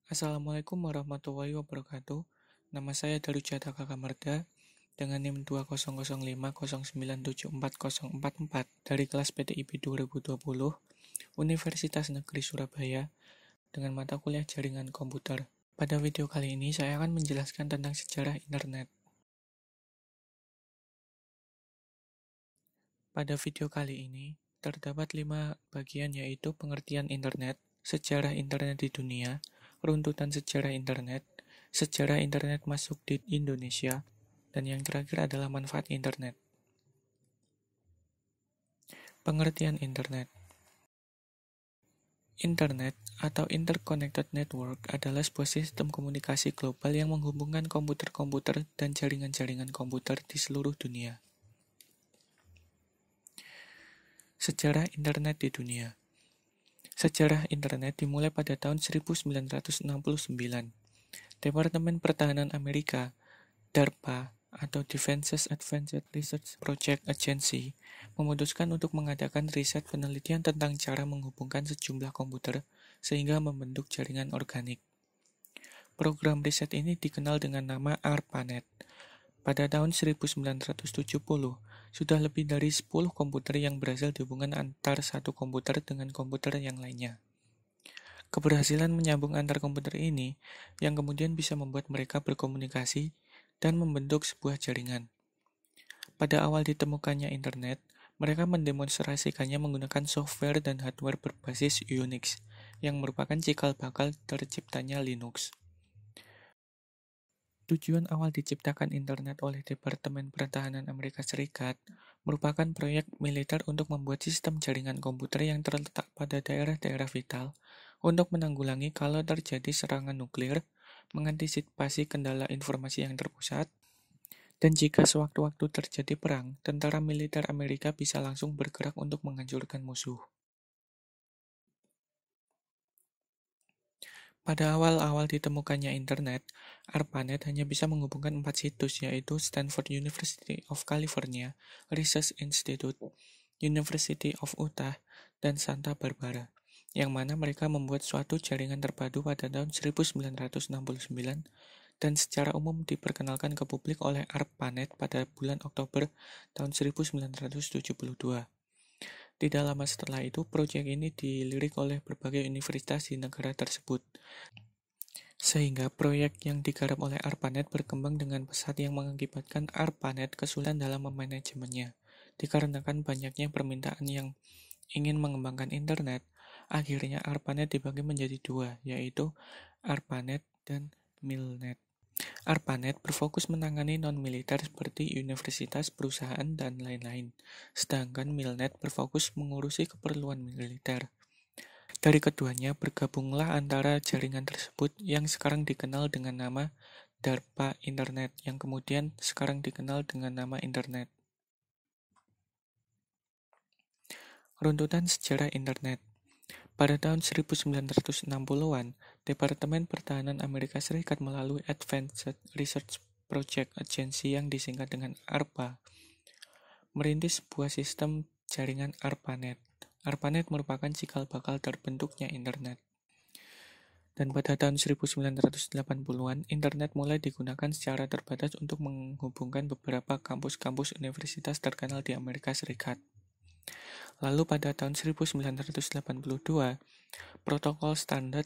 Assalamualaikum warahmatullahi wabarakatuh. Nama saya Darujata Kakamarda dengan NIM 20050974404 dari kelas PTIP 2020 Universitas Negeri Surabaya dengan mata kuliah Jaringan Komputer. Pada video kali ini saya akan menjelaskan tentang sejarah internet. Pada video kali ini terdapat 5 bagian, yaitu pengertian internet, sejarah internet di dunia, runtutan sejarah internet masuk di Indonesia, dan yang terakhir adalah manfaat internet. Pengertian internet. Internet atau Interconnected Network adalah sebuah sistem komunikasi global yang menghubungkan komputer-komputer dan jaringan-jaringan komputer di seluruh dunia. Sejarah internet di dunia. Sejarah internet dimulai pada tahun 1969. Departemen Pertahanan Amerika, DARPA atau Defense Advanced Research Project Agency, memutuskan untuk mengadakan riset penelitian tentang cara menghubungkan sejumlah komputer sehingga membentuk jaringan organik. Program riset ini dikenal dengan nama ARPANET. Pada tahun 1970, sudah lebih dari 10 komputer yang berhasil dihubungkan antar satu komputer dengan komputer yang lainnya. Keberhasilan menyambung antar komputer ini yang kemudian bisa membuat mereka berkomunikasi dan membentuk sebuah jaringan. Pada awal ditemukannya internet, mereka mendemonstrasikannya menggunakan software dan hardware berbasis Unix, yang merupakan cikal bakal terciptanya Linux. Tujuan awal diciptakan internet oleh Departemen Pertahanan Amerika Serikat merupakan proyek militer untuk membuat sistem jaringan komputer yang terletak pada daerah-daerah vital untuk menanggulangi kalau terjadi serangan nuklir, mengantisipasi kendala informasi yang terpusat, dan jika sewaktu-waktu terjadi perang, tentara militer Amerika bisa langsung bergerak untuk menghancurkan musuh. Pada awal-awal ditemukannya internet, ARPANET hanya bisa menghubungkan 4 situs, yaitu Stanford University of California Research Institute, University of Utah, dan Santa Barbara, yang mana mereka membuat suatu jaringan terpadu pada tahun 1969 dan secara umum diperkenalkan ke publik oleh ARPANET pada bulan Oktober tahun 1972. Tidak lama setelah itu, proyek ini dilirik oleh berbagai universitas di negara tersebut. Sehingga proyek yang digarap oleh ARPANET berkembang dengan pesat yang mengakibatkan ARPANET kesulitan dalam memanajemennya. Dikarenakan banyaknya permintaan yang ingin mengembangkan internet, akhirnya ARPANET dibagi menjadi dua, yaitu ARPANET dan MILNET. ARPANET berfokus menangani non-militer seperti universitas, perusahaan, dan lain-lain. Sedangkan MILNET berfokus mengurusi keperluan militer. Dari keduanya bergabunglah antara jaringan tersebut yang sekarang dikenal dengan nama DARPA Internet, yang kemudian sekarang dikenal dengan nama Internet. Runtutan sejarah Internet. Pada tahun 1960-an, Departemen Pertahanan Amerika Serikat melalui Advanced Research Project Agency yang disingkat dengan ARPA, merintis sebuah sistem jaringan ARPANET. ARPANET merupakan cikal bakal terbentuknya internet. Dan pada tahun 1980-an, internet mulai digunakan secara terbatas untuk menghubungkan beberapa kampus-kampus universitas terkenal di Amerika Serikat. Lalu pada tahun 1982, protokol standar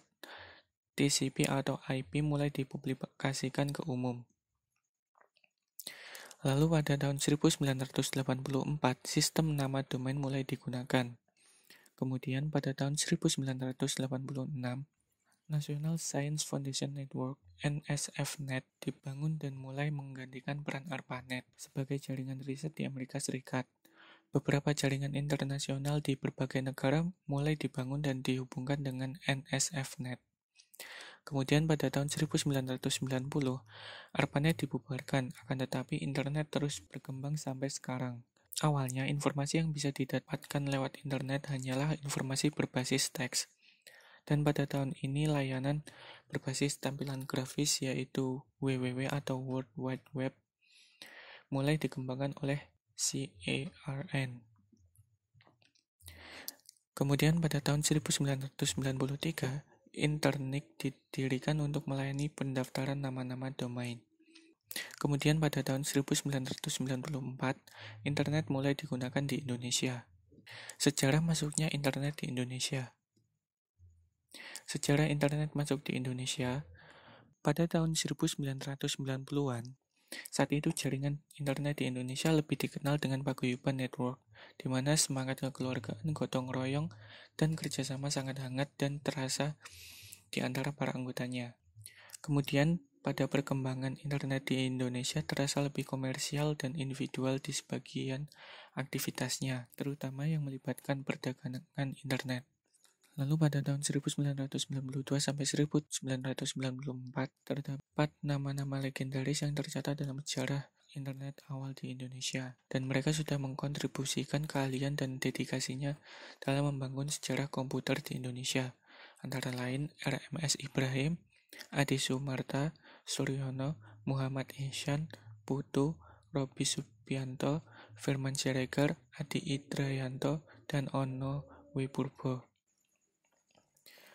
TCP atau IP mulai dipublikasikan ke umum. Lalu pada tahun 1984, sistem nama domain mulai digunakan. Kemudian pada tahun 1986, National Science Foundation Network (NSF-Net) dibangun dan mulai menggantikan peran ARPANET sebagai jaringan riset di Amerika Serikat. Beberapa jaringan internasional di berbagai negara mulai dibangun dan dihubungkan dengan NSF-Net. Kemudian pada tahun 1990, ARPANET dibubarkan, akan tetapi internet terus berkembang sampai sekarang. Awalnya, informasi yang bisa didapatkan lewat internet hanyalah informasi berbasis teks. Dan pada tahun ini layanan berbasis tampilan grafis yaitu WWW atau World Wide Web mulai dikembangkan oleh CERN. Kemudian pada tahun 1993, Internet didirikan untuk melayani pendaftaran nama-nama domain. Kemudian pada tahun 1994, internet mulai digunakan di Indonesia. Sejarah masuknya internet di Indonesia. Sejarah internet masuk di Indonesia pada tahun 1990-an. Saat itu jaringan internet di Indonesia lebih dikenal dengan Paguyuban Network, di mana semangat kekeluargaan, gotong royong, dan kerjasama sangat hangat dan terasa di antara para anggotanya. Kemudian, pada perkembangan internet di Indonesia terasa lebih komersial dan individual di sebagian aktivitasnya, terutama yang melibatkan perdagangan internet. Lalu pada tahun 1992 sampai 1994 terdapat nama-nama legendaris yang tercatat dalam sejarah internet awal di Indonesia, dan mereka sudah mengkontribusikan keahlian dan dedikasinya dalam membangun sejarah komputer di Indonesia, antara lain RMS Ibrahim, Adi Sumarta, Suryono, Muhammad Ihsan, Putu, Robi Subianto, Firman Siregar, Adi Idrayanto, dan Ono Wipurbo.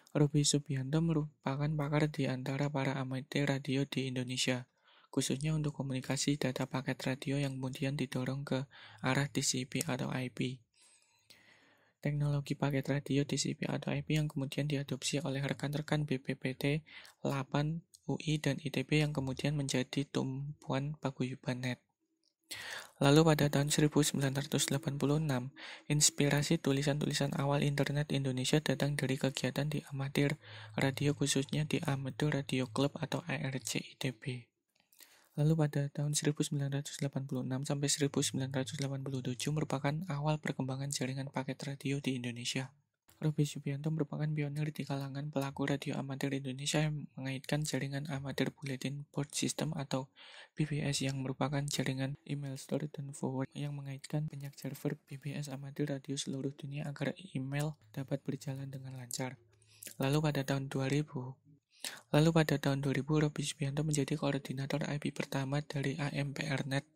Robi Subianto merupakan pakar di antara para amatir radio di Indonesia, khususnya untuk komunikasi data paket radio yang kemudian didorong ke arah TCP atau IP. Teknologi paket radio TCP atau IP yang kemudian diadopsi oleh rekan-rekan BPPT, 8, UI, dan ITB yang kemudian menjadi tumpuan Paguyuban Net. Lalu pada tahun 1986, inspirasi tulisan-tulisan awal internet Indonesia datang dari kegiatan di amatir radio, khususnya di Amateur Radio Club atau ARC ITB. Lalu pada tahun 1986 sampai 1987 merupakan awal perkembangan jaringan paket radio di Indonesia. Robi Subianto merupakan pionir di kalangan pelaku radio amatir Indonesia yang mengaitkan jaringan amatir bulletin board system atau BBS yang merupakan jaringan email store dan forward yang mengaitkan banyak server BBS amatir radio seluruh dunia agar email dapat berjalan dengan lancar. Lalu pada tahun 2000, Robi Subianto menjadi koordinator IP pertama dari AMPRNet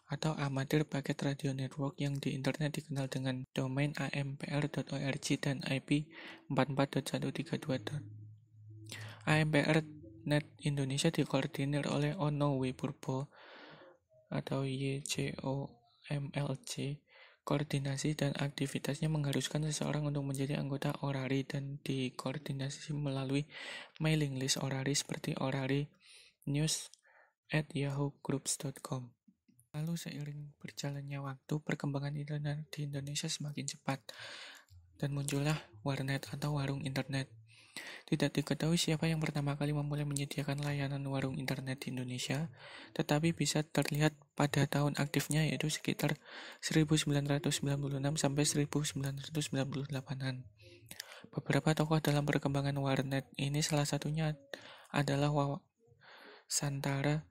atau Amatir Packet Radio Network yang di internet dikenal dengan domain ampr.org dan IP 44.132. AMPRNet Indonesia dikoordinir oleh Ono Wipurbo atau YCOMLC. Koordinasi dan aktivitasnya mengharuskan seseorang untuk menjadi anggota Orari dan dikoordinasi melalui mailing list Orari seperti Orari news@yahoogroups.com. Lalu seiring berjalannya waktu, perkembangan internet di Indonesia semakin cepat, dan muncullah warnet atau warung internet. Tidak diketahui siapa yang pertama kali memulai menyediakan layanan warung internet di Indonesia, tetapi bisa terlihat pada tahun aktifnya yaitu sekitar 1996 sampai 1998-an. Beberapa tokoh dalam perkembangan warnet ini salah satunya adalah Santara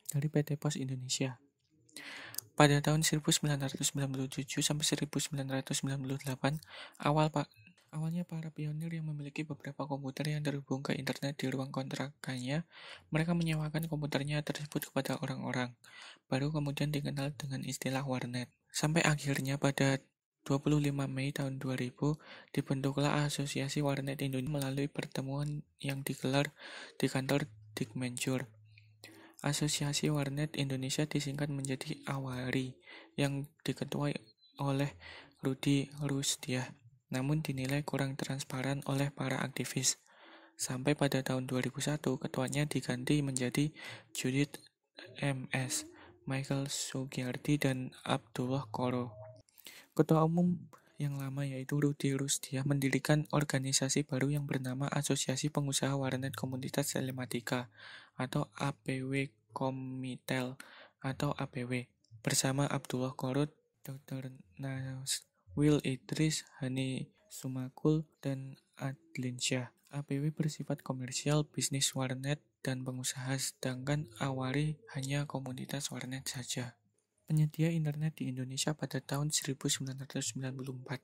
dari PT Pos Indonesia. Pada tahun 1997 sampai 1998, awalnya para pionir yang memiliki beberapa komputer yang terhubung ke internet di ruang kontrakannya, mereka menyewakan komputernya tersebut kepada orang-orang. Baru kemudian dikenal dengan istilah warnet. Sampai akhirnya pada 25 Mei tahun 2000, dibentuklah Asosiasi Warnet Indonesia melalui pertemuan yang digelar di kantor Dikmenjur. Asosiasi Warnet Indonesia disingkat menjadi AWARI yang diketuai oleh Rudi Rusdiah, namun dinilai kurang transparan oleh para aktivis. Sampai pada tahun 2001, ketuanya diganti menjadi Judith MS, Michael Sugiyardi, dan Abdullah Koro. Ketua umum yang lama yaitu Rudi Rusdiah mendirikan organisasi baru yang bernama Asosiasi Pengusaha Warnet Komunitas Telematika atau APW Komitel atau APW bersama Abdullah Korut, Dr. Will Idris, Hani Sumakul, dan Adlin Syah. APW bersifat komersial, bisnis warnet, dan pengusaha, sedangkan AWARI hanya komunitas warnet saja. Penyedia internet di Indonesia pada tahun 1994.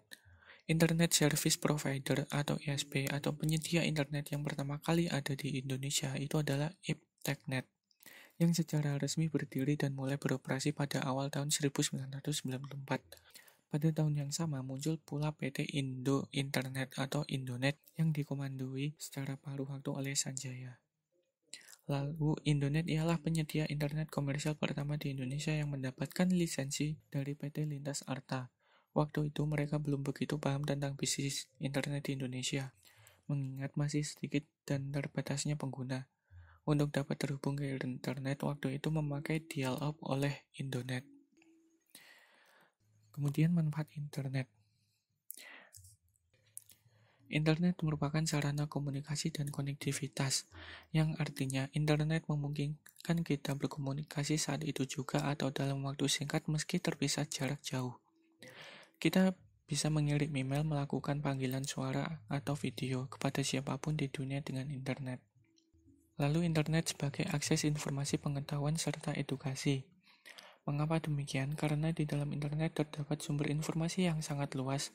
Internet Service Provider atau ISP atau penyedia internet yang pertama kali ada di Indonesia itu adalah IPTechNet, yang secara resmi berdiri dan mulai beroperasi pada awal tahun 1994. Pada tahun yang sama muncul pula PT Indo Internet atau Indonet yang dikomandoi secara paruh waktu oleh Sanjaya. Lalu, Indonet ialah penyedia internet komersial pertama di Indonesia yang mendapatkan lisensi dari PT Lintas Arta. Waktu itu mereka belum begitu paham tentang bisnis internet di Indonesia, mengingat masih sedikit dan terbatasnya pengguna. Untuk dapat terhubung ke internet waktu itu memakai dial-up oleh Indonet. Kemudian manfaat internet. Internet merupakan sarana komunikasi dan konektivitas, yang artinya internet memungkinkan kita berkomunikasi saat itu juga atau dalam waktu singkat meski terpisah jarak jauh. Kita bisa mengirim email, melakukan panggilan suara atau video kepada siapapun di dunia dengan internet. Lalu internet sebagai akses informasi pengetahuan serta edukasi. Mengapa demikian? Karena di dalam internet terdapat sumber informasi yang sangat luas,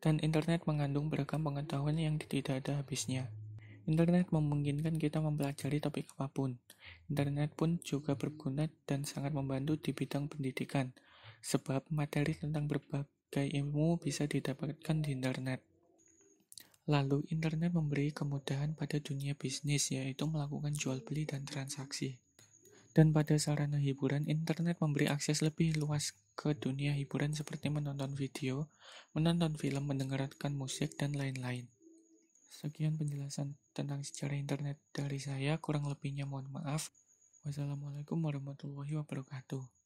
dan internet mengandung beragam pengetahuan yang tidak ada habisnya. Internet memungkinkan kita mempelajari topik apapun. Internet pun juga berguna dan sangat membantu di bidang pendidikan, sebab materi tentang berbagai ilmu bisa didapatkan di internet. Lalu, internet memberi kemudahan pada dunia bisnis, yaitu melakukan jual beli dan transaksi. Dan pada sarana hiburan, internet memberi akses lebih luas ke dunia hiburan seperti menonton video, menonton film, mendengarkan musik, dan lain-lain. Sekian penjelasan tentang sejarah internet dari saya, kurang lebihnya mohon maaf. Wassalamualaikum warahmatullahi wabarakatuh.